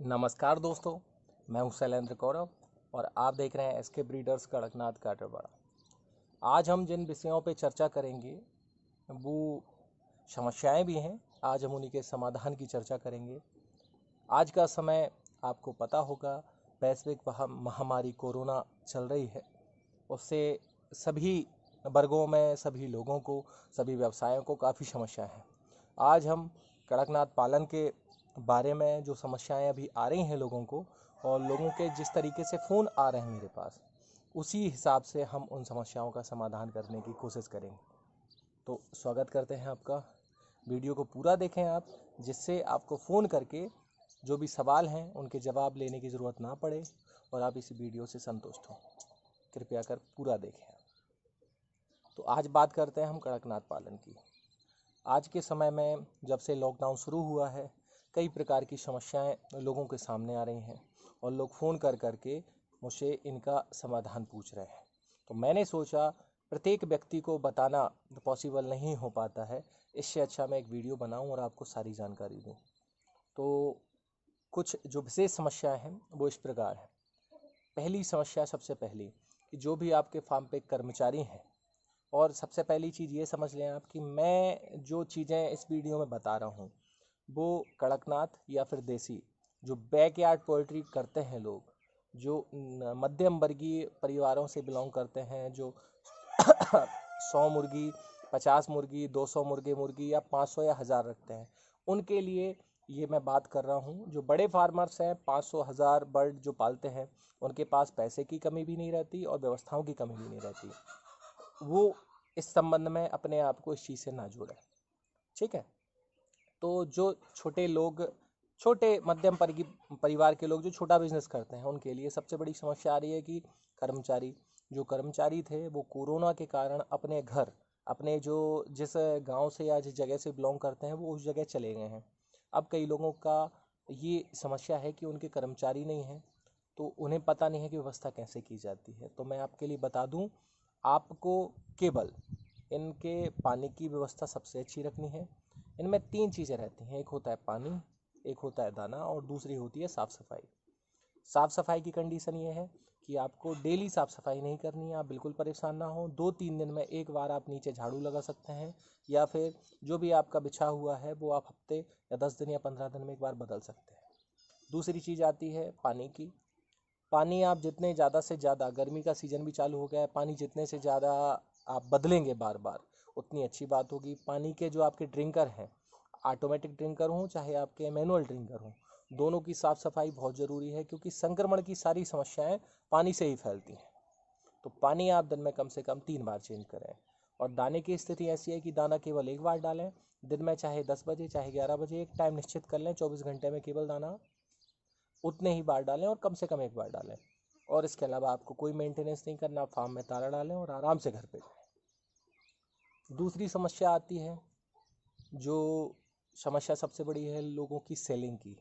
नमस्कार दोस्तों, मैं हूं शैलेंद्र कौरव और आप देख रहे हैं एसके ब्रीडर्स कड़कनाथ काटरवाड़ा। आज हम जिन विषयों पे चर्चा करेंगे वो समस्याएं भी हैं। आज हम उन्हीं के समाधान की चर्चा करेंगे। आज का समय आपको पता होगा, वैश्विक महामारी कोरोना चल रही है। उससे सभी वर्गों में, सभी लोगों को, सभी व्यवसायों को काफ़ी समस्या है। आज हम कड़कनाथ पालन के बारे में जो समस्याएं अभी आ रही हैं लोगों को, और लोगों के जिस तरीके से फ़ोन आ रहे हैं मेरे पास, उसी हिसाब से हम उन समस्याओं का समाधान करने की कोशिश करेंगे। तो स्वागत करते हैं आपका। वीडियो को पूरा देखें आप, जिससे आपको फ़ोन करके जो भी सवाल हैं उनके जवाब लेने की ज़रूरत ना पड़े और आप इस वीडियो से संतुष्ट हों। कृपया कर पूरा देखें। तो आज बात करते हैं हम कड़कनाथ पालन की। आज के समय में जब से लॉकडाउन शुरू हुआ है, कई प्रकार की समस्याएं लोगों के सामने आ रही हैं और लोग फ़ोन कर के मुझसे इनका समाधान पूछ रहे हैं। तो मैंने सोचा, प्रत्येक व्यक्ति को बताना पॉसिबल नहीं हो पाता है, इससे अच्छा मैं एक वीडियो बनाऊं और आपको सारी जानकारी दूं। तो कुछ जो विशेष समस्याएं हैं वो इस प्रकार है। पहली समस्या, सबसे पहली, कि जो भी आपके फार्म पे कर्मचारी हैं, और सबसे पहली चीज़ ये समझ लें आप कि मैं जो चीज़ें इस वीडियो में बता रहा हूँ वो कड़कनाथ या फिर देसी जो बैकयार्ड पोल्ट्री करते हैं लोग, जो मध्यम वर्गीय परिवारों से बिलोंग करते हैं, जो 100 मुर्गी, 50 मुर्गी, 200 मुर्गी या 500 या 1000 रखते हैं, उनके लिए ये मैं बात कर रहा हूँ। जो बड़े फार्मर्स हैं, 500 1000 बर्ड जो पालते हैं, उनके पास पैसे की कमी भी नहीं रहती और व्यवस्थाओं की कमी भी नहीं रहती। वो इस संबंध में अपने आप को इस चीज़ से ना जोड़े। ठीक है। तो जो छोटे लोग, छोटे मध्यम परिवार के लोग जो छोटा बिजनेस करते हैं, उनके लिए सबसे बड़ी समस्या आ रही है कि कर्मचारी थे वो कोरोना के कारण अपने घर, अपने जो जिस गांव से या जिस जगह से बिलोंग करते हैं वो उस जगह चले गए हैं। अब कई लोगों का ये समस्या है कि उनके कर्मचारी नहीं हैं, तो उन्हें पता नहीं है कि व्यवस्था कैसे की जाती है। तो मैं आपके लिए बता दूं, आपको केवल इनके पानी की व्यवस्था सबसे अच्छी रखनी है। इनमें 3 चीज़ें रहती हैं, एक होता है पानी, एक होता है दाना और दूसरी होती है साफ़ सफाई। साफ़ सफाई की कंडीशन ये है कि आपको डेली साफ़ सफाई नहीं करनी है। आप बिल्कुल परेशान ना हो, 2-3 दिन में एक बार आप नीचे झाड़ू लगा सकते हैं, या फिर जो भी आपका बिछा हुआ है वो आप हफ्ते या 10 दिन या 15 दिन में एक बार बदल सकते हैं। दूसरी चीज़ आती है पानी की। पानी आप जितने ज़्यादा से ज़्यादा, गर्मी का सीज़न भी चालू हो गया है, पानी जितने से ज़्यादा आप बदलेंगे बार बार उतनी अच्छी बात होगी। पानी के जो आपके ड्रिंकर हैं, ऑटोमेटिक ड्रिंकर हों चाहे आपके मैनुअल ड्रिंकर हों, दोनों की साफ़ सफाई बहुत ज़रूरी है, क्योंकि संक्रमण की सारी समस्याएं पानी से ही फैलती हैं। तो पानी आप दिन में कम से कम 3 बार चेंज करें। और दाने की स्थिति ऐसी है कि दाना केवल एक बार डालें दिन में, चाहे 10 बजे चाहे 11 बजे। एक टाइम निश्चित कर लें, 24 घंटे में केवल दाना उतने ही बार डालें और कम से कम एक बार डालें। और इसके अलावा आपको कोई मेंटेनेंस नहीं करना, फार्म में ताला डालें और आराम से घर पे जाएं। दूसरी समस्या आती है, जो समस्या सबसे बड़ी है लोगों की, सेलिंग की।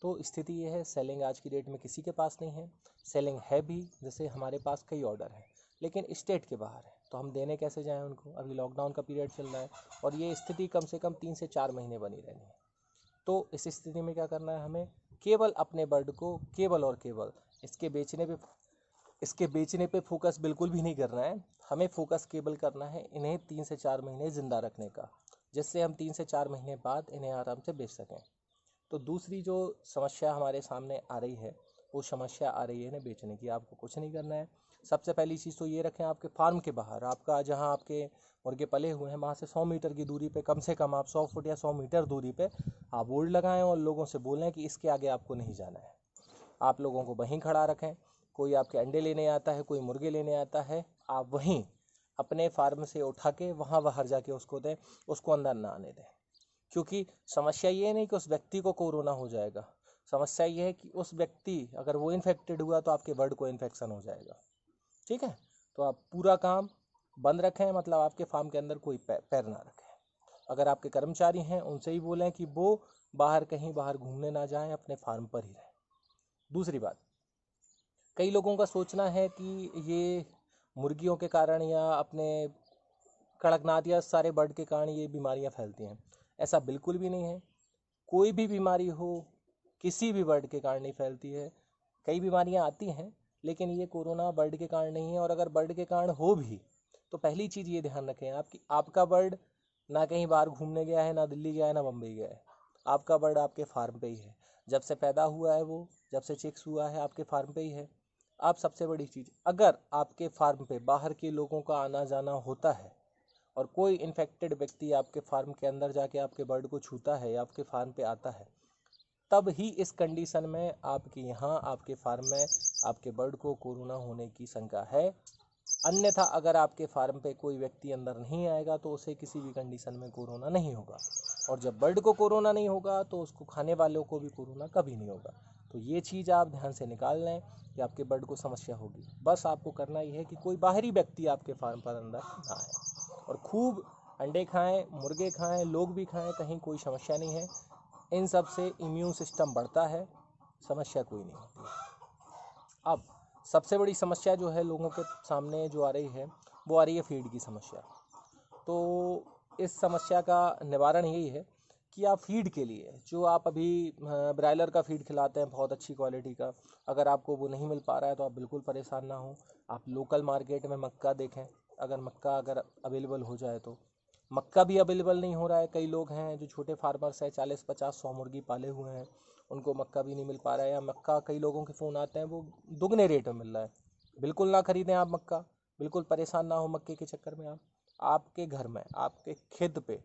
तो स्थिति ये है, सेलिंग आज की डेट में किसी के पास नहीं है। सेलिंग है भी, जैसे हमारे पास कई ऑर्डर हैं, लेकिन स्टेट के बाहर है, तो हम देने कैसे जाएं उनको। अभी लॉकडाउन का पीरियड चल रहा है और ये स्थिति कम से कम 3 से 4 महीने बनी रहनी है। तो इस स्थिति में क्या करना है, हमें केवल अपने बर्ड को केवल और केवल इसके बेचने पे फोकस बिल्कुल भी नहीं करना है। हमें फोकस केवल करना है इन्हें 3 से 4 महीने ज़िंदा रखने का, जिससे हम 3 से 4 महीने बाद इन्हें आराम से बेच सकें। तो दूसरी जो समस्या हमारे सामने आ रही है, वो समस्या आ रही है इन्हें बेचने की। आपको कुछ नहीं करना है। सबसे पहली चीज़ तो ये रखें, आपके फार्म के बाहर, आपका जहाँ आपके मुर्गे पले हुए हैं, वहाँ से 100 मीटर की दूरी पे, कम से कम आप 100 फुट या 100 मीटर दूरी पे आप बोर्ड लगाएं और लोगों से बोलें कि इसके आगे आपको नहीं जाना है। आप लोगों को वहीं खड़ा रखें। कोई आपके अंडे लेने आता है, कोई मुर्गे लेने आता है, आप वहीं अपने फार्म से उठा के वहाँ बाहर जाके उसको दें, उसको अंदर ना आने दें। क्योंकि समस्या ये नहीं कि उस व्यक्ति को कोरोना हो जाएगा, समस्या ये है कि उस व्यक्ति, अगर वो इन्फेक्टेड हुआ तो आपके बर्ड को इन्फेक्शन हो जाएगा। ठीक है। तो आप पूरा काम बंद रखें, मतलब आपके फार्म के अंदर कोई पैर ना रखें। अगर आपके कर्मचारी हैं उनसे ही बोलें कि वो बाहर कहीं बाहर घूमने ना जाएं, अपने फार्म पर ही रहें। दूसरी बात, कई लोगों का सोचना है कि ये मुर्गियों के कारण या अपने कड़कनाथ या सारे बर्ड के कारण ये बीमारियां फैलती हैं। ऐसा बिल्कुल भी नहीं है। कोई भी बीमारी हो, किसी भी बर्ड के कारण नहीं फैलती है। कई बीमारियां आती हैं, लेकिन ये कोरोना बर्ड के कारण नहीं है। और अगर बर्ड के कारण हो भी तो पहली चीज़ ये ध्यान रखें आपकी, आपका बर्ड ना कहीं बाहर घूमने गया है, ना दिल्ली गया है, ना बम्बई गया है। आपका बर्ड आपके फार्म पे ही है। जब से पैदा हुआ है वो, जब से चिक्स हुआ है, आपके फार्म पे ही है। आप सबसे बड़ी चीज़, अगर आपके फार्म पे बाहर के लोगों का आना जाना होता है और कोई इन्फेक्टेड व्यक्ति आपके फार्म के अंदर जाके आपके बर्ड को छूता है या आपके फार्म पे आता है, तब ही इस कंडीशन में आपके यहाँ आपके फार्म में आपके बर्ड को कोरोना होने की शंका है। अन्यथा अगर आपके फार्म पे कोई व्यक्ति अंदर नहीं आएगा तो उसे किसी भी कंडीशन में कोरोना नहीं होगा। और जब बर्ड को कोरोना नहीं होगा तो उसको खाने वालों को भी कोरोना कभी नहीं होगा। तो ये चीज़ आप ध्यान से निकाल लें कि आपके बर्ड को समस्या होगी। बस आपको करना ये है कि कोई बाहरी व्यक्ति आपके फार्म पर अंदर ना आए और खूब अंडे खाएं, मुर्गे खाएं, लोग भी खाएं, कहीं कोई समस्या नहीं है। इन सब से इम्यून सिस्टम बढ़ता है, समस्या कोई नहीं होती। अब सबसे बड़ी समस्या जो है लोगों के सामने जो आ रही है, वो आ रही है फीड की समस्या। तो इस समस्या का निवारण यही है कि आप फीड के लिए जो आप अभी ब्रायलर का फीड खिलाते हैं बहुत अच्छी क्वालिटी का, अगर आपको वो नहीं मिल पा रहा है तो आप बिल्कुल परेशान ना हो। आप लोकल मार्केट में मक्का देखें, अगर मक्का अवेलेबल हो जाए तो। मक्का भी अवेलेबल नहीं हो रहा है। कई लोग हैं जो छोटे फार्मर्स हैं, 40, 50, 100 मुर्गी पाले हुए हैं, उनको मक्का भी नहीं मिल पा रहा है। या मक्का कई लोगों के फ़ोन आते हैं वो दुगने रेट में मिल रहा है। बिल्कुल ना खरीदें आप मक्का, बिल्कुल परेशान ना हो मक्के के चक्कर में। आप आपके घर में, आपके खेत पे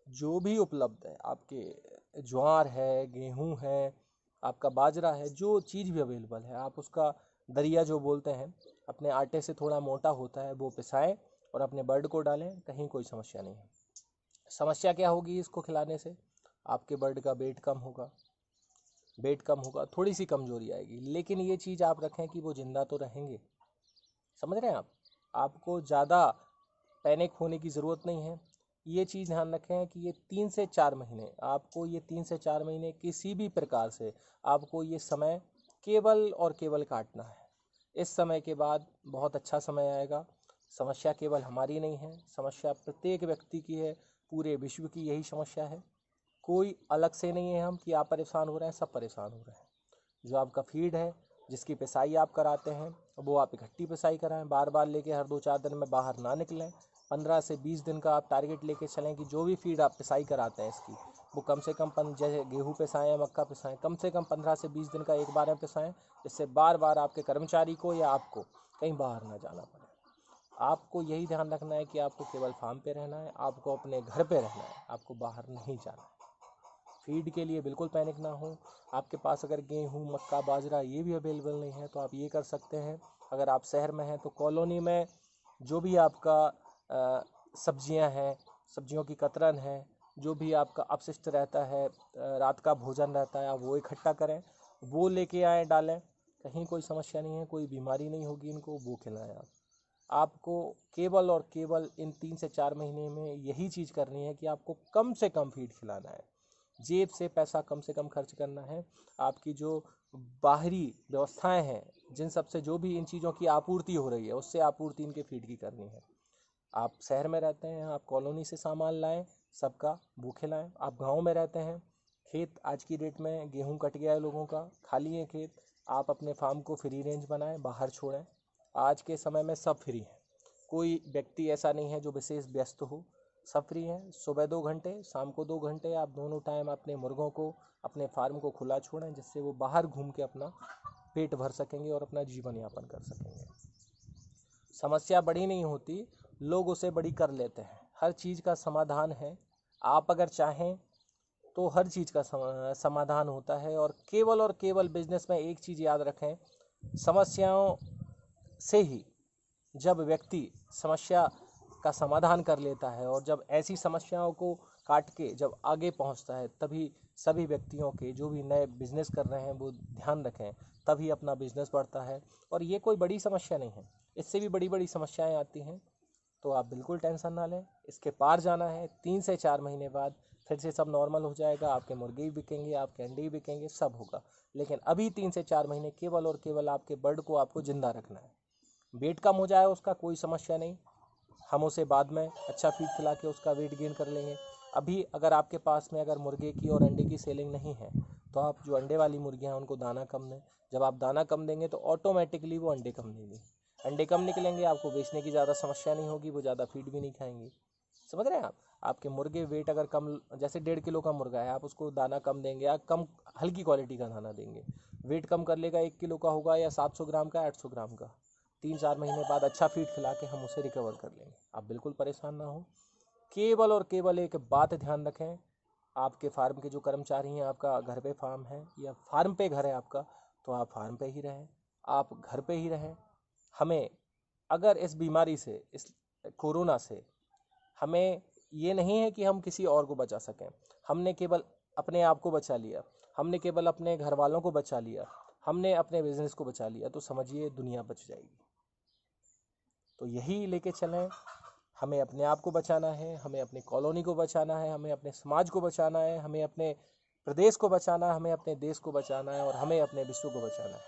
जो भी उपलब्ध है, आपके ज्वार है, गेहूं है, आपका बाजरा है, जो चीज़ भी अवेलेबल है, आप उसका दरिया जो बोलते हैं, अपने आटे से थोड़ा मोटा होता है, वो पिसाएं और अपने बर्ड को डालें, कहीं कोई समस्या नहीं है। समस्या क्या होगी इसको खिलाने से? आपके बर्ड का वेट कम होगा, वेट कम होगा, थोड़ी सी कमजोरी आएगी, लेकिन ये चीज़ आप रखें कि वो जिंदा तो रहेंगे। समझ रहे हैं आप? आपको ज़्यादा पैनिक होने की ज़रूरत नहीं है। ये चीज़ ध्यान रखें कि ये 3 से 4 महीने, आपको ये 3 से 4 महीने किसी भी प्रकार से आपको ये समय केवल और केवल काटना है। इस समय के बाद बहुत अच्छा समय आएगा। समस्या केवल हमारी नहीं है, समस्या प्रत्येक व्यक्ति की है, पूरे विश्व की यही समस्या है। कोई अलग से नहीं है हम कि आप परेशान हो रहे हैं, सब परेशान हो रहे हैं। जो आपका फीड है, जिसकी पिसाई आप कराते हैं, वो आप इकट्ठी पिसाई कराएं, बार बार लेके हर 2-4 दिन में बाहर ना निकलें। 15 से 20 दिन का आप टारगेट लेके चलें कि जो भी फीड आप पिसाई कराते हैं इसकी, वो कम से कम जैसे गेहूँ पिसाएं या मक्का पिसाएं, कम से कम 15 से 20 दिन का एक बार में पिसाएं, जिससे बार बार आपके कर्मचारी को या आपको कहीं बाहर ना जाना पड़े। आपको यही ध्यान रखना है कि आपको केवल फार्म पे रहना है, आपको अपने घर पे रहना है, आपको बाहर नहीं जाना है। फीड के लिए बिल्कुल पैनिक ना हो। आपके पास अगर गेहूँ, मक्का, बाजरा ये भी अवेलेबल नहीं है तो आप ये कर सकते हैं, अगर आप शहर में हैं तो कॉलोनी में जो भी आपका सब्जियां हैं, सब्जियों की कतरन है, जो भी आपका अपशिष्ट रहता है, रात का भोजन रहता है, आप वो इकट्ठा करें, वो लेके आएँ, डालें। कहीं कोई समस्या नहीं है, कोई बीमारी नहीं होगी इनको, वो खिलाएं आप। आपको केवल और केवल इन 3 से 4 महीने में यही चीज़ करनी है कि आपको कम से कम फीड खिलाना है, जेब से पैसा कम से कम खर्च करना है। आपकी जो बाहरी व्यवस्थाएं हैं, जिन सब से जो भी इन चीज़ों की आपूर्ति हो रही है, उससे आपूर्ति इनके फीड की करनी है। आप शहर में रहते हैं, आप कॉलोनी से सामान लाएं, सबका वो खिलाएं। आप गांव में रहते हैं, खेत आज की डेट में गेहूं कट गया है लोगों का, खाली है खेत, आप अपने फार्म को फ्री रेंज बनाएं, बाहर छोड़ें। आज के समय में सब फ्री हैं, कोई व्यक्ति ऐसा नहीं है जो विशेष व्यस्त हो, सब फ्री हैं। सुबह 2 घंटे, शाम को 2 घंटे, आप दोनों टाइम अपने मुर्गों को, अपने फार्म को खुला छोड़ें, जिससे वो बाहर घूम के अपना पेट भर सकेंगे और अपना जीवन यापन कर सकेंगे। समस्या बड़ी नहीं होती, लोग उसे बड़ी कर लेते हैं। हर चीज़ का समाधान है, आप अगर चाहें तो हर चीज़ का समाधान होता है। और केवल बिजनेस में एक चीज़ याद रखें, समस्याओं से ही जब व्यक्ति समस्या का समाधान कर लेता है और जब ऐसी समस्याओं को काट के जब आगे पहुंचता है, तभी सभी व्यक्तियों के जो भी नए बिजनेस कर रहे हैं वो ध्यान रखें, तभी अपना बिजनेस बढ़ता है। और ये कोई बड़ी समस्या नहीं है, इससे भी बड़ी बड़ी समस्याएं आती हैं, तो आप बिल्कुल टेंशन ना लें, इसके पार जाना है। 3 से 4 महीने बाद फिर से सब नॉर्मल हो जाएगा, आपके मुर्गे भी बिकेंगे, आपके अंडे भी बिकेंगे, सब होगा। लेकिन अभी 3 से 4 महीने केवल और केवल आपके बर्ड को आपको ज़िंदा रखना है। वेट कम हो जाए उसका कोई समस्या नहीं, हम उसे बाद में अच्छा फीड खिला के उसका वेट गेन कर लेंगे। अभी अगर आपके पास में अगर मुर्गे की और अंडे की सेलिंग नहीं है तो आप जो अंडे वाली मुर्गियाँ हैं उनको दाना कम दें। जब आप दाना कम देंगे तो ऑटोमेटिकली वो अंडे कम देंगी, अंडे कम निकलेंगे, आपको बेचने की ज़्यादा समस्या नहीं होगी, वो ज़्यादा फीड भी नहीं खाएंगी। समझ रहे हैं आप? आपके मुर्गे वेट अगर कम, जैसे 1.5 किलो का मुर्गा है, आप उसको दाना कम देंगे या कम हल्की क्वालिटी का दाना देंगे, वेट कम कर लेगा, 1 किलो का होगा या 700 ग्राम का, 800 ग्राम का। 3-4 महीने बाद अच्छा फीड खिला के हम उसे रिकवर कर लेंगे। आप बिल्कुल परेशान ना हो। केवल और केवल एक बात ध्यान रखें, आपके फार्म के जो कर्मचारी हैं, आपका घर पे फार्म है या फार्म पे घर है आपका, तो आप फार्म पे ही रहें, आप घर पे ही रहें। हमें अगर इस बीमारी से, इस कोरोना से, हमें ये नहीं है कि हम किसी और को बचा सकें। हमने केवल अपने आप को बचा लिया, हमने केवल अपने घर वालों को बचा लिया, हमने अपने बिजनेस को बचा लिया, तो समझिए दुनिया बच जाएगी। तो यही लेके चलें, हमें अपने आप को बचाना है, हमें अपनी कॉलोनी को बचाना है, हमें अपने समाज को बचाना है, हमें अपने प्रदेश को बचाना है, हमें अपने देश को बचाना है और हमें अपने विश्व को बचाना है।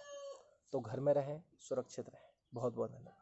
तो घर में रहें, सुरक्षित रहें। बहुत बहुत धन्यवाद।